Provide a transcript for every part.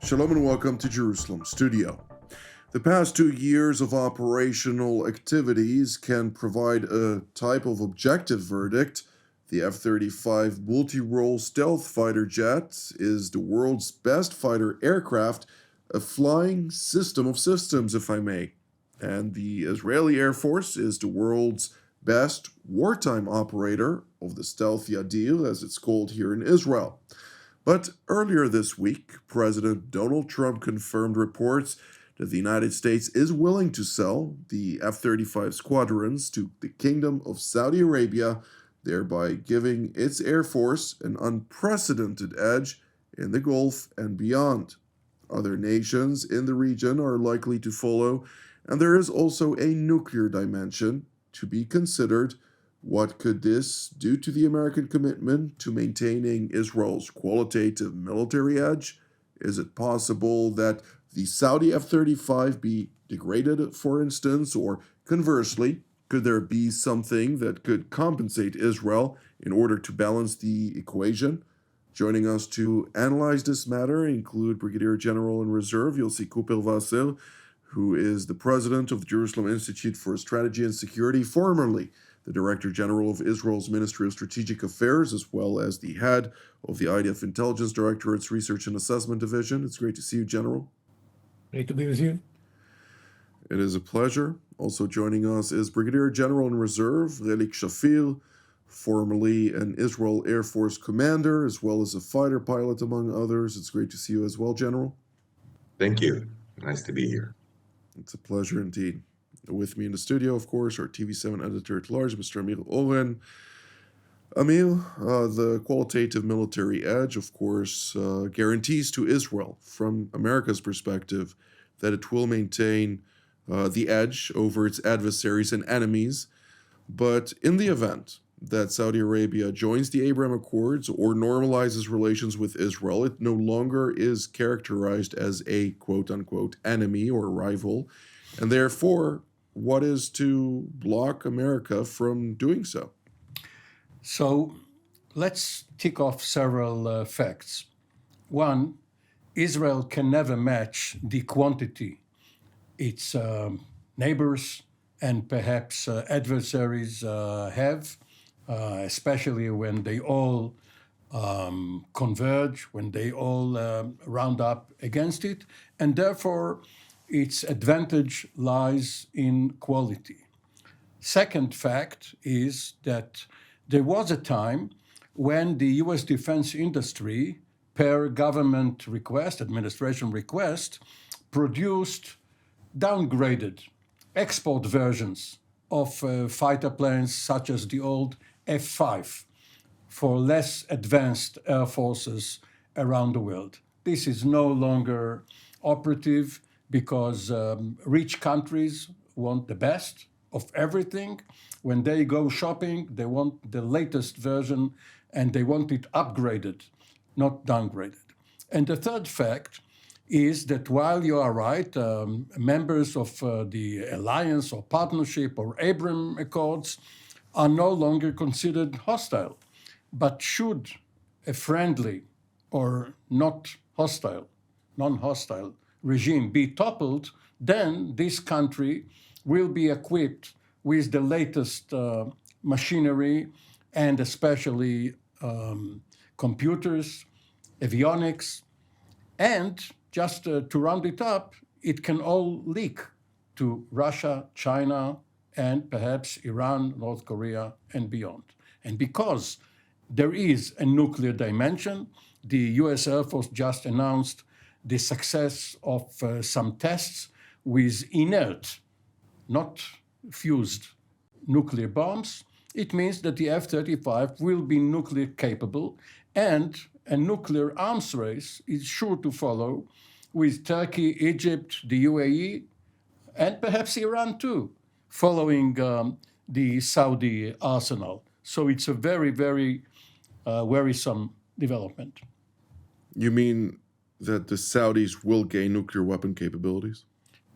Shalom and welcome to Jerusalem Studio. The past 2 years of operational activities can provide a type of objective verdict. The F-35 multi-role stealth fighter jet is the world's best fighter aircraft, a flying system of systems, if I may. And the Israeli Air Force is the world's best wartime operator of the Stealthy Adir, as it's called here in Israel. But earlier this week, President Donald Trump confirmed reports that the United States is willing to sell the F-35 squadrons to the Kingdom of Saudi Arabia, thereby giving its Air Force an unprecedented edge in the Gulf and beyond. Other nations in the region are likely to follow, and there is also a nuclear dimension to be considered. What could this do to the American commitment to maintaining Israel's qualitative military edge? Is it possible that the Saudi F-35 be degraded, for instance, or conversely, could there be something that could compensate Israel in order to balance the equation? Joining us to analyze this matter include Brigadier General in Reserve Yossi Kuperwasser, who is the president of the Jerusalem Institute for Strategy and Security, formerly the Director General of Israel's Ministry of Strategic Affairs, as well as the head of the IDF Intelligence Directorate's Research and Assessment Division. It's great to see you, General. Great to be with you. It is a pleasure. Also joining us is Brigadier General in Reserve Relik Shafir, formerly an Israel Air Force commander, as well as a fighter pilot, among others. It's great to see you as well, General. Thank you. Nice to be here. It's a pleasure indeed. With me in the studio, of course, our TV7 editor-at-large, Mr. Amir Oren. Amir, the qualitative military edge, of course, guarantees to Israel, from America's perspective, that it will maintain the edge over its adversaries and enemies. But in the event that Saudi Arabia joins the Abraham Accords or normalizes relations with Israel, it no longer is characterized as a quote-unquote enemy or rival, and therefore, what is to block America from doing so? So let's tick off several facts. One, Israel can never match the quantity its neighbors and perhaps adversaries have, especially when they all converge, when they all round up against it, and therefore its advantage lies in quality. Second fact is that there was a time when the US defense industry, per government request, administration request, produced downgraded export versions of fighter planes such as the old F-35 for less advanced air forces around the world. This is no longer operative because rich countries want the best of everything. When they go shopping, they want the latest version and they want it upgraded, not downgraded. And the third fact is that while you are right, members of the alliance or partnership or Abraham Accords are no longer considered hostile. But should a friendly or not hostile, non-hostile regime be toppled, then this country will be equipped with the latest machinery and especially computers, avionics, and just to round it up, it can all leak to Russia, China, and perhaps Iran, North Korea, and beyond. And because there is a nuclear dimension, the US Air Force just announced the success of some tests with inert, not fused nuclear bombs. It means that the F-35 will be nuclear capable, and a nuclear arms race is sure to follow with Turkey, Egypt, the UAE, and perhaps Iran too, following the Saudi arsenal. So it's a very, very worrisome development. You mean that the Saudis will gain nuclear weapon capabilities?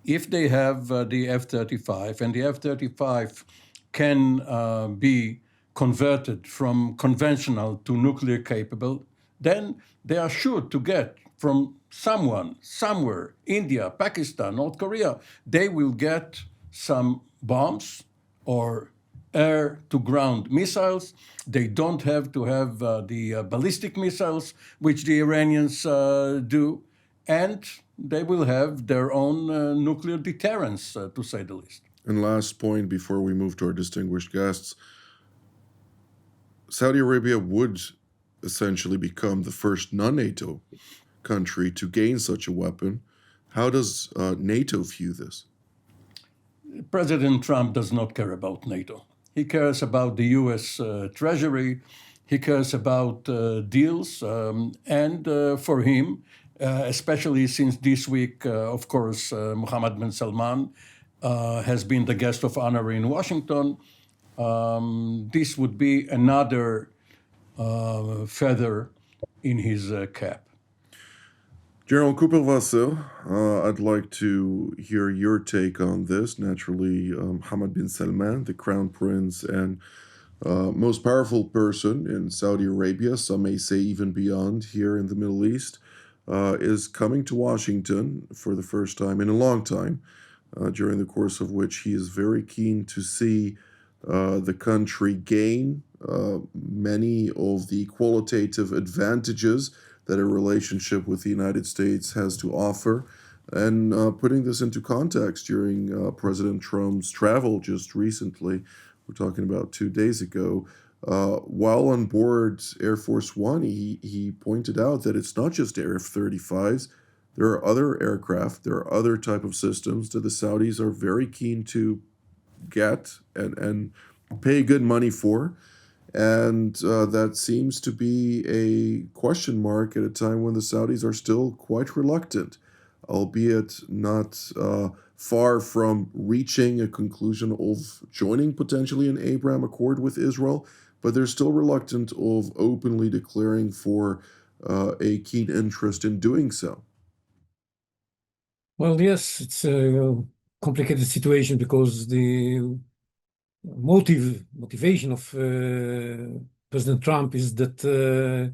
If they have the F-35, and the F-35 can be converted from conventional to nuclear capable, then they are sure to get from someone, somewhere, India, Pakistan, North Korea, they will get some bombs or air-to-ground missiles. They don't have to have the ballistic missiles, which the Iranians do, and they will have their own nuclear deterrence, to say the least. And last point before we move to our distinguished guests, Saudi Arabia would essentially become the first non-NATO country to gain such a weapon. How does NATO view this? President Trump does not care about NATO. He cares about the US Treasury. He cares about deals. And for him, especially since this week, of course, Mohammed bin Salman has been the guest of honor in Washington, this would be another feather in his cap. General Kuperwasser, I'd like to hear your take on this. Naturally, Mohammed bin Salman, the crown prince and most powerful person in Saudi Arabia, some may say even beyond here in the Middle East, is coming to Washington for the first time in a long time, during the course of which he is very keen to see the country gain many of the qualitative advantages that a relationship with the United States has to offer. And putting this into context, during President Trump's travel just recently, we're talking about 2 days ago, while on board Air Force One, he pointed out that it's not just F-35s. There are other aircraft, there are other type of systems that the Saudis are very keen to get and pay good money for. And that seems to be a question mark at a time when the Saudis are still quite reluctant, albeit not far from reaching a conclusion of joining potentially an Abraham Accord with Israel, but they're still reluctant of openly declaring for a keen interest in doing so. Well, yes, it's a complicated situation because the motivation of President Trump is that the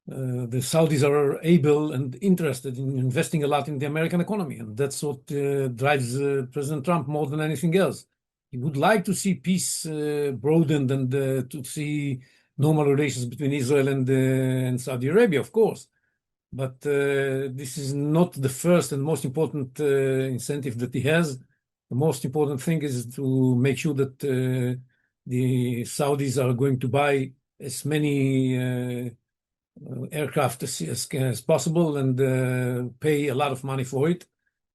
Saudis are able and interested in investing a lot in the American economy, and that's what drives President Trump more than anything else. He would like to see peace broadened and to see normal relations between Israel and Saudi Arabia, of course. But this is not the first and most important incentive that he has. The most important thing is to make sure that the Saudis are going to buy as many aircraft as possible and pay a lot of money for it.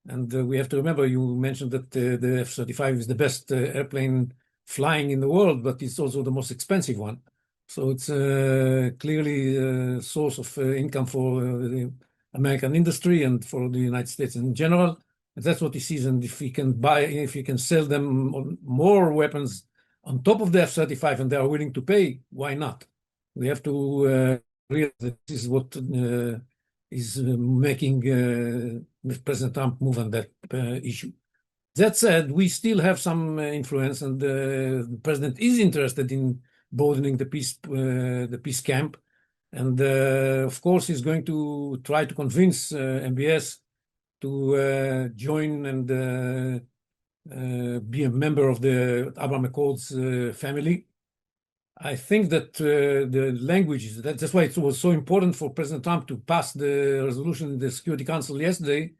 And we have to remember, you mentioned that the F-35 is the best airplane flying in the world, but it's also the most expensive one. So it's clearly a source of income for the American industry and for the United States in general. And that's what he sees. And if he can sell them more weapons on top of the F-35 and they are willing to pay, why not? We have to realize that this is what is making President Trump move on that issue. That said, we still have some influence, and the president is interested in broadening the peace camp, and of course he's going to try to convince MBS to join and be a member of the Abraham Accords family. I think that the language, that's why it was so important for President Trump to pass the resolution in the Security Council yesterday,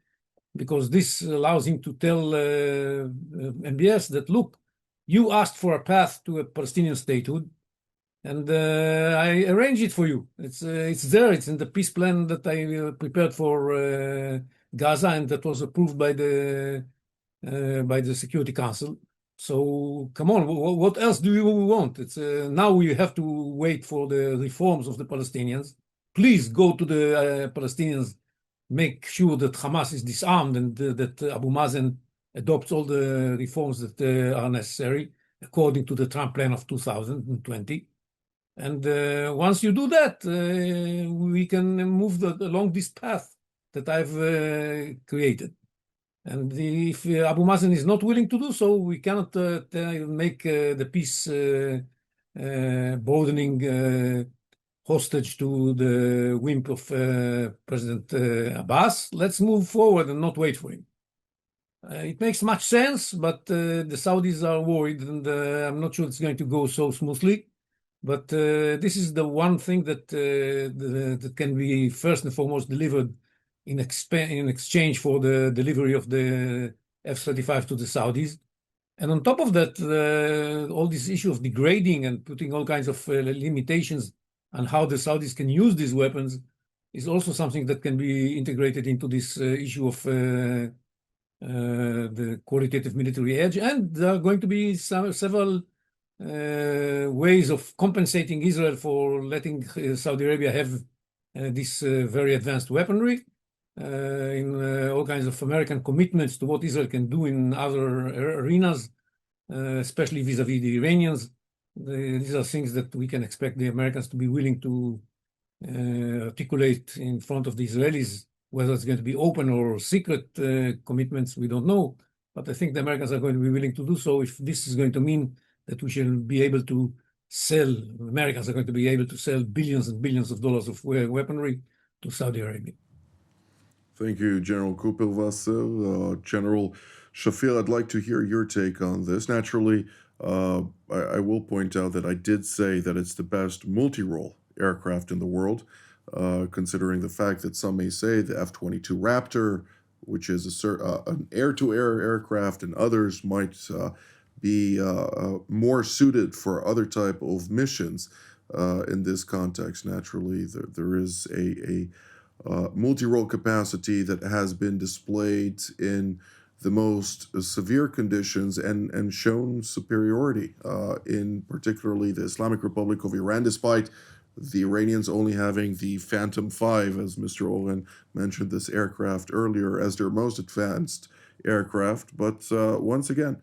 because this allows him to tell MBS that, look, you asked for a path to a Palestinian statehood, and I arranged it for you. It's there. It's in the peace plan that I prepared for Gaza, and that was approved by the Security Council. So come on, what else do you want? It's now we have to wait for the reforms of the Palestinians. Please go to the Palestinians, make sure that Hamas is disarmed and that Abu Mazen adopts all the reforms that are necessary according to the Trump plan of 2020. And once you do that, we can move along this path that I've created. And if Abu Mazen is not willing to do so, we cannot make the peace broadening hostage to the whim of President Abbas. Let's move forward and not wait for him. It makes much sense, but the Saudis are worried, and I'm not sure it's going to go so smoothly. But this is the one thing that that can be first and foremost delivered in exchange for the delivery of the F-35 to the Saudis. And on top of that, all this issue of degrading and putting all kinds of limitations on how the Saudis can use these weapons is also something that can be integrated into this issue of the qualitative military edge. And there are going to be several ways of compensating Israel for letting Saudi Arabia have this very advanced weaponry in all kinds of American commitments to what Israel can do in other arenas, especially vis-a-vis the Iranians. These are things that we can expect the Americans to be willing to articulate in front of the Israelis. Whether it's going to be open or secret commitments, we don't know. But I think the Americans are going to be willing to do so if this is going to mean that we shall be able to sell, Americans are going to be able to sell billions and billions of dollars of weaponry to Saudi Arabia. Thank you, General Kuperwasser. General Shafir, I'd like to hear your take on this. Naturally, I will point out that I did say that it's the best multi-role aircraft in the world, considering the fact that some may say the F-22 Raptor, which is an air-to-air aircraft, and others might be more suited for other type of missions. In this context, naturally, there is a multi-role capacity that has been displayed in the most severe conditions and shown superiority in particularly the Islamic Republic of Iran, despite the Iranians only having the Phantom 5, as Mr. Oren mentioned this aircraft earlier, as their most advanced aircraft. But once again,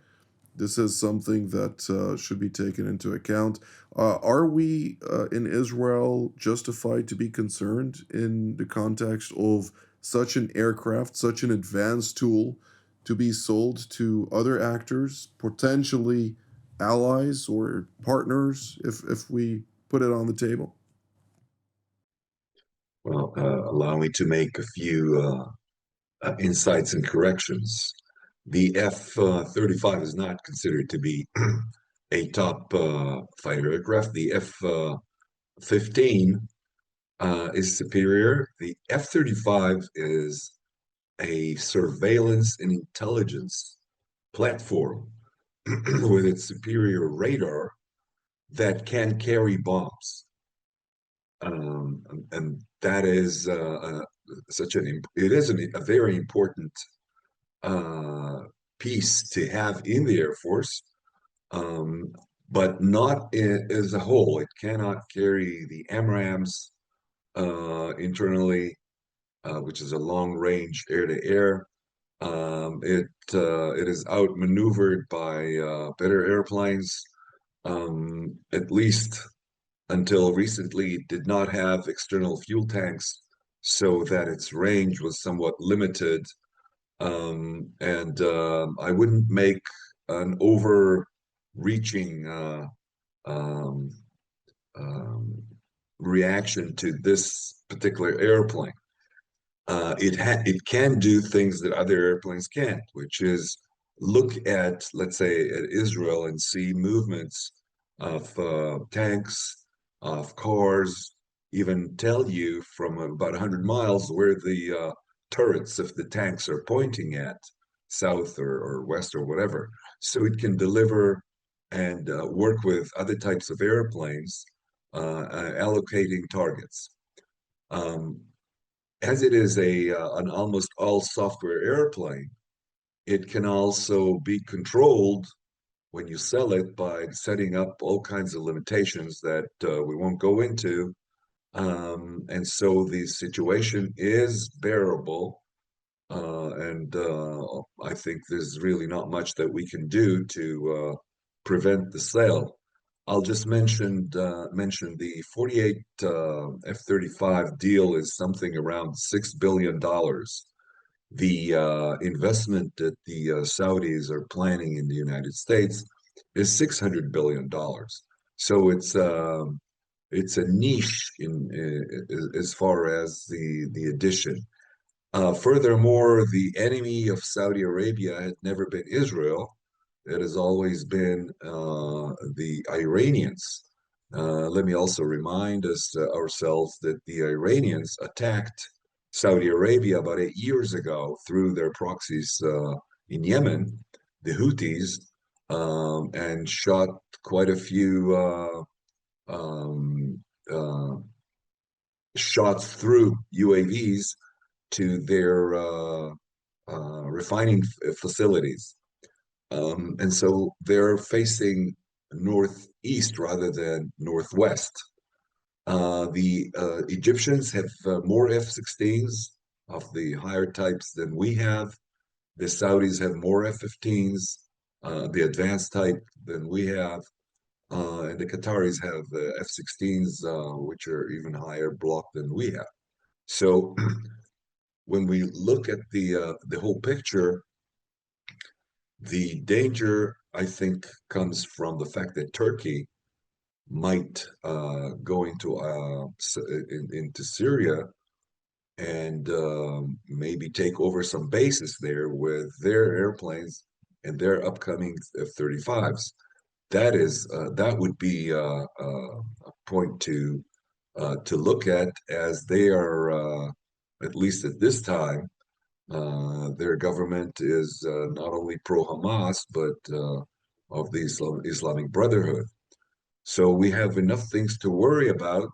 this is something that should be taken into account. Are we in Israel justified to be concerned in the context of such an aircraft, such an advanced tool, to be sold to other actors, potentially allies or partners, if we put it on the table? Well, allow me to make a few insights and corrections. The F-35 is not considered to be a top fighter aircraft. The F-15 is superior. The F-35 is a surveillance and intelligence platform with its superior radar that can carry bombs. And that is a very important piece to have in the Air Force, but not as a whole. It cannot carry the AMRAAMs internally, which is a long-range air-to-air. It is outmaneuvered by better airplanes. At least until recently, it did not have external fuel tanks, so that its range was somewhat limited. I wouldn't make an overreaching reaction to this particular airplane. It can do things that other airplanes can't, which is look at, let's say, at Israel and see movements of tanks, of cars, even tell you from about 100 miles where the turrets of the tanks are pointing at, south or west or whatever. So it can deliver and work with other types of airplanes, allocating targets. As it is an almost all software airplane, it can also be controlled when you sell it by setting up all kinds of limitations that we won't go into. And so the situation is bearable. I think there's really not much that we can do to prevent the sale. I'll just mention the 48 F-35 deal is something around $6 billion. The investment that the Saudis are planning in the United States is $600 billion. So it's a niche as far as the addition. Furthermore, the enemy of Saudi Arabia had never been Israel. It has always been the Iranians. Let me also remind us ourselves that the Iranians attacked Saudi Arabia about 8 years ago through their proxies in Yemen, the Houthis, and shot quite a few um, uh, shots through UAVs to their refining facilities. And so they're facing northeast rather than northwest. The Egyptians have more F-16s of the higher types than we have. The Saudis have more F-15s, the advanced type than we have. And the Qataris have F-16s, which are even higher block than we have. So when we look at the whole picture, the danger, I think, comes from the fact that Turkey might go into Syria and maybe take over some bases there with their airplanes and their upcoming F-35s. That would be a point to look at, as they are at least at this time. Their government is not only pro-Hamas, but of the Islamic Brotherhood. So we have enough things to worry about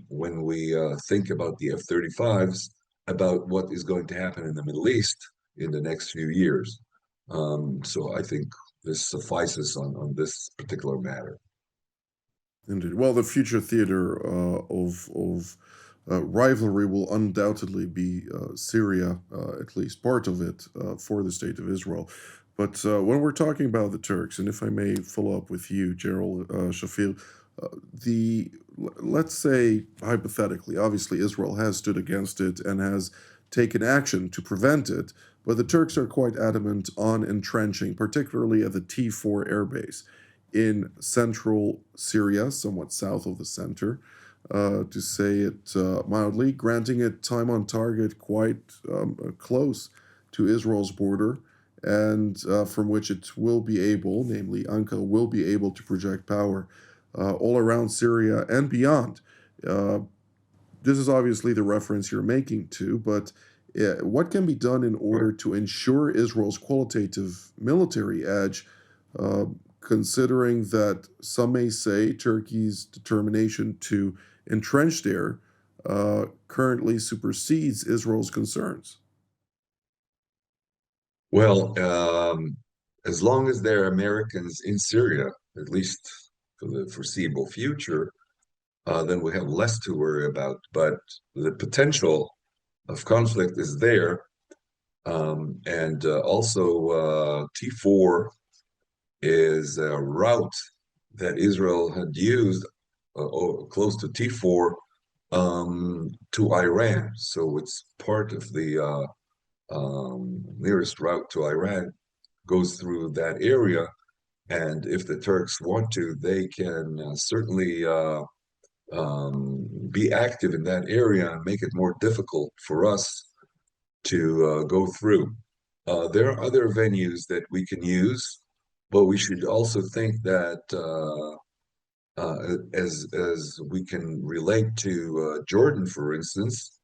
when we think about the F-35s, about what is going to happen in the Middle East in the next few years. So I think this suffices on this particular matter. Indeed. Well, the future theater of rivalry will undoubtedly be Syria, at least part of it, for the state of Israel. But when we're talking about the Turks, and if I may follow up with you, General Shafir, let's say hypothetically, obviously Israel has stood against it and has taken action to prevent it, but the Turks are quite adamant on entrenching, particularly at the T4 airbase in central Syria, somewhat south of the center, to say it mildly, granting it time on target quite close to Israel's border, and from which it will be able, namely Ankara, will be able to project power all around Syria and beyond. This is obviously the reference you're making to, but what can be done in order to ensure Israel's qualitative military edge, considering that some may say Turkey's determination to entrench there currently supersedes Israel's concerns? Well, as long as there are Americans in Syria, at least for the foreseeable future, then we have less to worry about. But the potential of conflict is there. And also, T4 is a route that Israel had used close to T4 to Iran. So it's part of the nearest route to Iran, goes through that area. And if the Turks want to, they can certainly be active in that area and make it more difficult for us to go through. There are other venues that we can use, but we should also think that as we can relate to Jordan, for instance,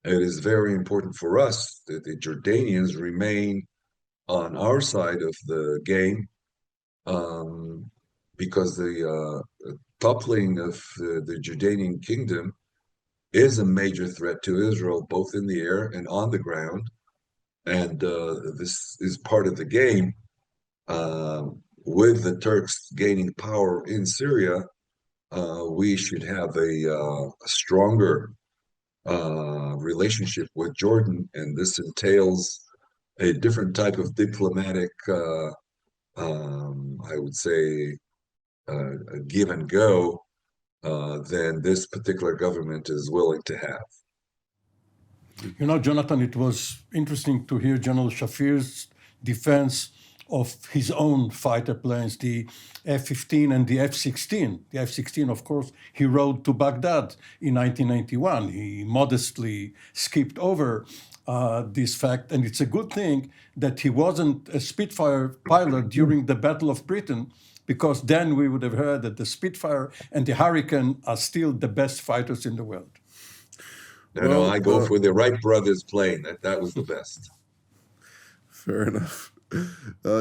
it is very important for us that the Jordanians remain on our side of the game, because the toppling of the Jordanian kingdom is a major threat to Israel, both in the air and on the ground. And this is part of the game. With the Turks gaining power in Syria, we should have a stronger relationship with Jordan, and this entails a different type of diplomatic, I would say, a give and go than this particular government is willing to have. You know, Jonathan, it was interesting to hear General Shafir's defense of his own fighter planes, the F-15 and the F-16. The F-16, of course, he rode to Baghdad in 1991. He modestly skipped over this fact, and it's a good thing that he wasn't a Spitfire pilot during the Battle of Britain, because then we would have heard that the Spitfire and the Hurricane are still the best fighters in the world. No, I go for the Wright brothers plane. That was the best. Fair enough.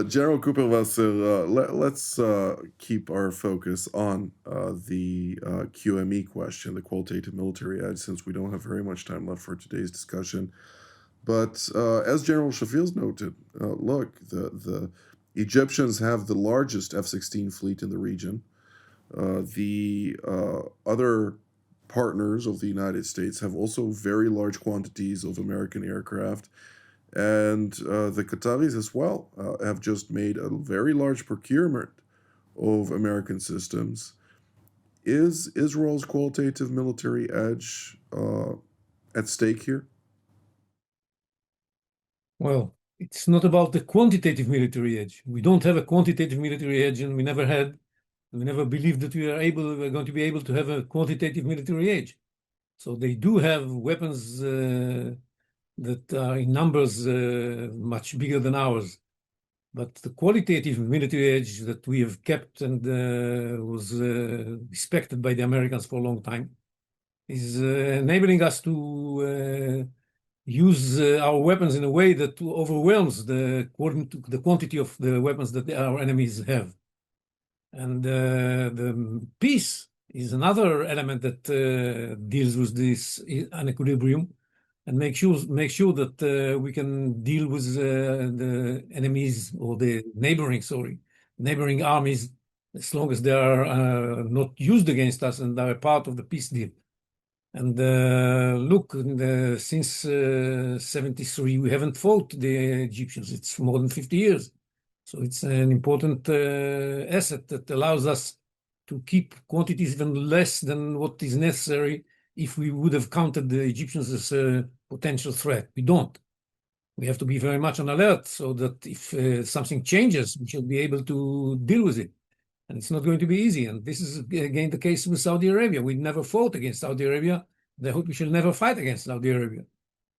General Kuperwasser, let's keep our focus on the QME question, the qualitative military edge, since we don't have very much time left for today's discussion. But as General Shafil's noted, look, the Egyptians have the largest F-16 fleet in the region. The other partners of the United States have also very large quantities of American aircraft. And the Qataris as well have just made a very large procurement of American systems. Is Israel's qualitative military edge at stake here? Well, it's not about the quantitative military edge. We don't have a quantitative military edge, and we never had. We never believed that we are going to be able to have a quantitative military edge. So they do have weapons that are in numbers much bigger than ours. But the qualitative military edge that we have kept and was respected by the Americans for a long time is enabling us to use our weapons in a way that overwhelms the quantity of the weapons that our enemies have. And the peace is another element that deals with this unequilibrium and make sure that we can deal with the enemies or the neighboring armies, as long as they are not used against us and are part of the peace deal. And look, since 73, we haven't fought the Egyptians. It's more than 50 years. So it's an important asset that allows us to keep quantities even less than what is necessary if we would have counted the Egyptians as a potential threat. We don't. We have to be very much on alert so that if something changes, we should be able to deal with it. And it's not going to be easy. And this is, again, the case with Saudi Arabia. We never fought against Saudi Arabia. I hope we shall never fight against Saudi Arabia.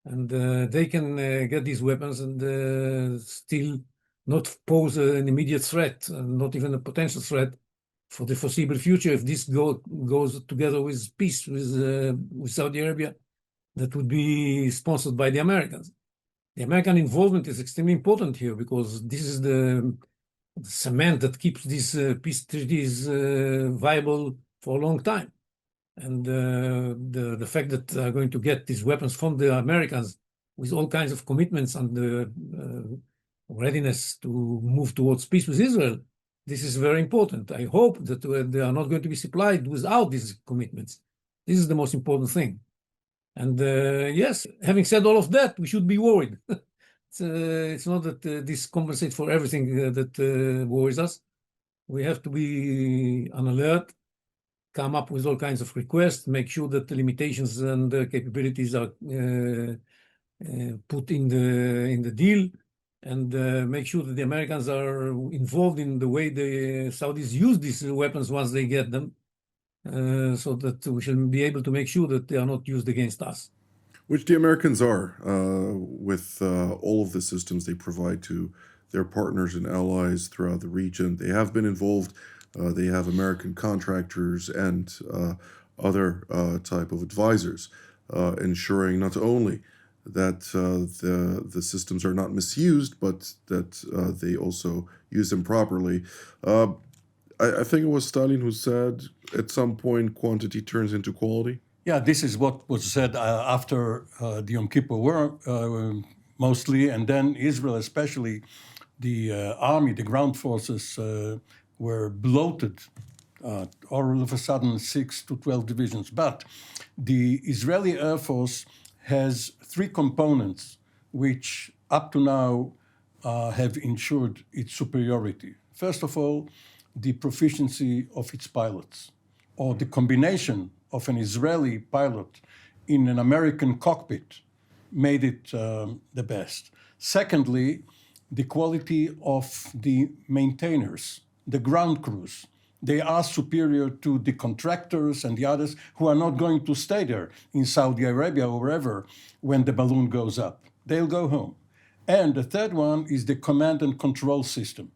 And they can get these weapons and still not pose an immediate threat, not even a potential threat for the foreseeable future. If this goes together with peace with Saudi Arabia, that would be sponsored by the Americans. The American involvement is extremely important here because this is the cement that keeps these peace treaties viable for a long time. And the fact that they're going to get these weapons from the Americans with all kinds of commitments and the readiness to move towards peace with Israel, this is very important. I hope that they are not going to be supplied without these commitments. This is the most important thing. And yes, having said all of that, we should be worried. It's not that this compensates for everything that worries us. We have to be on alert, come up with all kinds of requests, make sure that the limitations and the capabilities are put in the deal, and make sure that the Americans are involved in the way the Saudis use these weapons once they get them, so that we shall be able to make sure that they are not used against us. Which the Americans are, with all of the systems they provide to their partners and allies throughout the region. They have been involved. They have American contractors and other type of advisors, ensuring not only that the systems are not misused, but that they also use them properly. I think it was Stalin who said, at some point, quantity turns into quality. Yeah, this is what was said after the Yom Kippur War, mostly, and then Israel, especially the army, the ground forces, were bloated. All of a sudden, 6 to 12 divisions. But the Israeli Air Force has 3 components which, up to now, have ensured its superiority. First of all, the proficiency of its pilots, or the combination of an Israeli pilot in an American cockpit made it the best. Secondly, the quality of the maintainers, the ground crews. They are superior to the contractors and the others who are not going to stay there in Saudi Arabia or wherever when the balloon goes up. They'll go home. And the third one is the command and control system,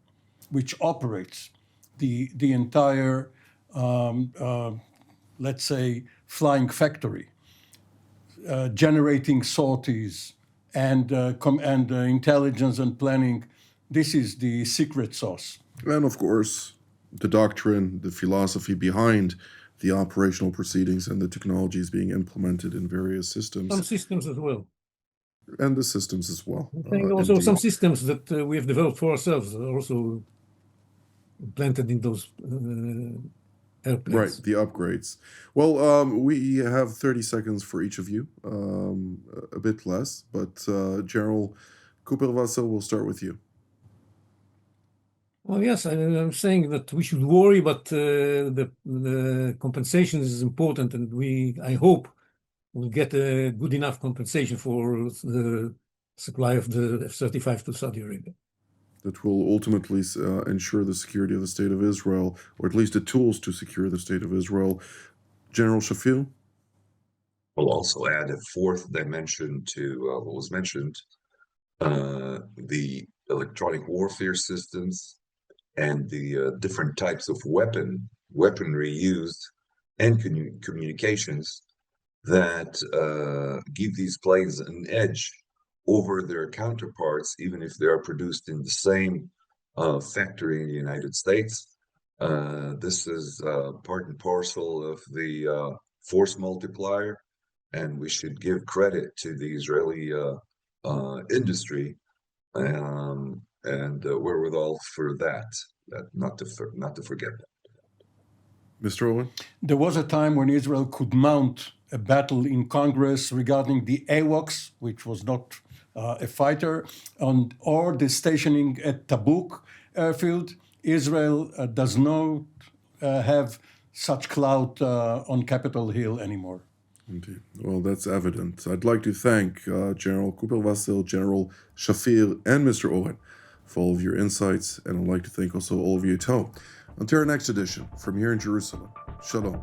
which operates the entire, let's say, flying factory, generating sorties and intelligence and planning. This is the secret sauce. And of course, the doctrine, the philosophy behind the operational proceedings and the technologies being implemented in various systems. Some systems as well. And the systems as well. I think also some systems that we have developed for ourselves are also implanted in those airplanes. Right, the upgrades. Well, we have 30 seconds for each of you, a bit less, but General Kuperwasser, we'll start with you. Well, yes, I'm saying that we should worry, but the compensation is important, and I hope we'll get a good enough compensation for the supply of the F-35 to Saudi Arabia. That will ultimately ensure the security of the State of Israel, or at least the tools to secure the State of Israel. General Shafil? We'll also add a fourth dimension to what was mentioned, the electronic warfare systems and the different types of weaponry used and communications that give these planes an edge over their counterparts, even if they are produced in the same factory in the United States. This is part and parcel of the force multiplier, and we should give credit to the Israeli industry and wherewithal for that, not to forget that. Mr. Owen? There was a time when Israel could mount a battle in Congress regarding the AWACS, which was not a fighter, or the stationing at Tabuk airfield. Israel does not have such clout on Capitol Hill anymore. Indeed. Well, that's evident. I'd like to thank General Kuperwasser, General Shafir, and Mr. Owen for all of your insights, and I'd like to thank also all of you at home. Until our next edition, from here in Jerusalem, Shalom.